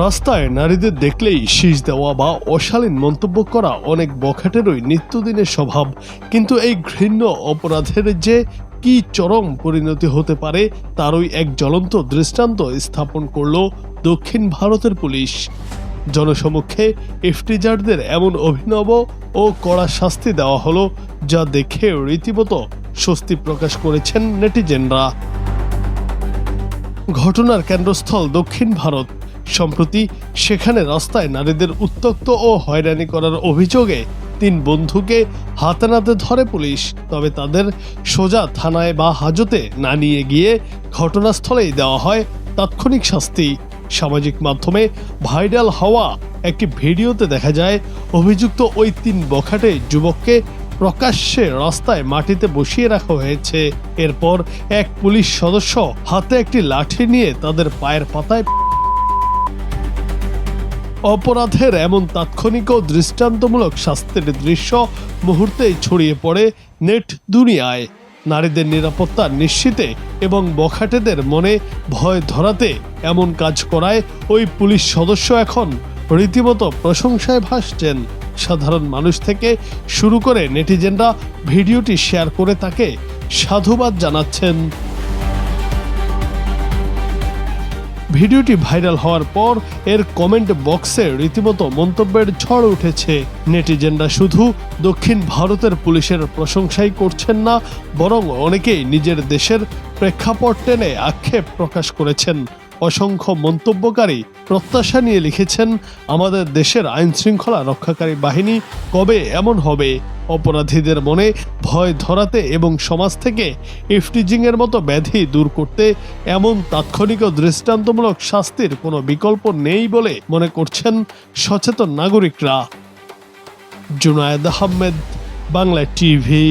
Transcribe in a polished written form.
রাস্তায় নারীদের দেখলেই শীষ দেওয়া বা অশালীন মন্তব্য করা অনেক বখাটেরই নিত্যদিনের স্বভাব, কিন্তু এই ঘৃণ্য অপরাধের যে কি চরম পরিণতি হতে পারে তারই এক জ্বলন্ত দৃষ্টান্ত স্থাপন করল দক্ষিণ ভারতের পুলিশ। জনসমক্ষে ইফটিজারদের এমন অভিনব ও কড়া শাস্তি দেওয়া হলো যা দেখে রীতিমতো স্বস্তি প্রকাশ করেছেন নেটিজেনরা। ঘটনার কেন্দ্রস্থল দক্ষিণ ভারত। সম্প্রতি সেখানে রাস্তায় নারীদের উত্ত্যক্ত ও হয়রানি করার অভিযোগে 3 বন্ধুকে হাতে নাতে ধরে পুলিশ। তবে তাদের সোজা থানায় বা হাজতে না নিয়ে গিয়ে ঘটনাস্থলেই দেওয়া হয় তাৎক্ষণিক শাস্তি। সামাজিক মাধ্যমে ভাইরাল হওয়া একটি ভিডিওতে দেখা যায় অভিযুক্ত ওই 3 বখাটে যুবককে প্রকাশ্যে রাস্তায় মাটিতে বসিয়ে রাখা হয়েছে। এরপর এক পুলিশ সদস্য হাতে একটি লাঠি নিয়ে তাদের পায়ের পাতায়। অপরাধের এমন তাৎক্ষণিক ও দৃষ্টান্তমূলক শাস্তির দৃশ্য মুহূর্তেই ছড়িয়ে পড়ে নেট দুনিয়ায়। নারীদের নিরাপত্তা নিশ্চিতে এবং বখাটেদের মনে ভয় ধরাতে এমন কাজ করায় ওই পুলিশ সদস্য এখন রীতিমতো প্রশংসায় ভাসছেন। সাধারণ মানুষ থেকে শুরু করে নেটিজেনরা ভিডিওটি শেয়ার করে তাকে সাধুবাদ জানাচ্ছেন। ভিডিওটি ভাইরাল হওয়ার পর এর কমেন্ট বক্সে রীতিমতো মন্তব্যের ঝড় উঠেছে। নেটিজেনরা শুধু দক্ষিণ ভারতের পুলিশের প্রশংসাই করছেন না, বরং অনেকেই নিজের দেশের প্রেক্ষাপট টেনে আক্ষেপ প্রকাশ করেছেন। অসংখ্য মন্তব্যকারী প্রত্যাশা নিয়ে লিখেছেন, আমাদের দেশের আইন শৃঙ্খলা রক্ষাকারী বাহিনী কবে এমন হবে? অপরাধীদের মনে ভয় ধরাতে এবং সমাজ থেকে ইফটিজিংয়ের মতো ব্যাধি দূর করতে এমন তাৎক্ষণিক ও দৃষ্টান্তমূলক শাস্তির কোনো বিকল্প নেই বলে মনে করছেন সচেতন নাগরিকরা। জুনায়েদ আহমেদ, বাংলা টিভি।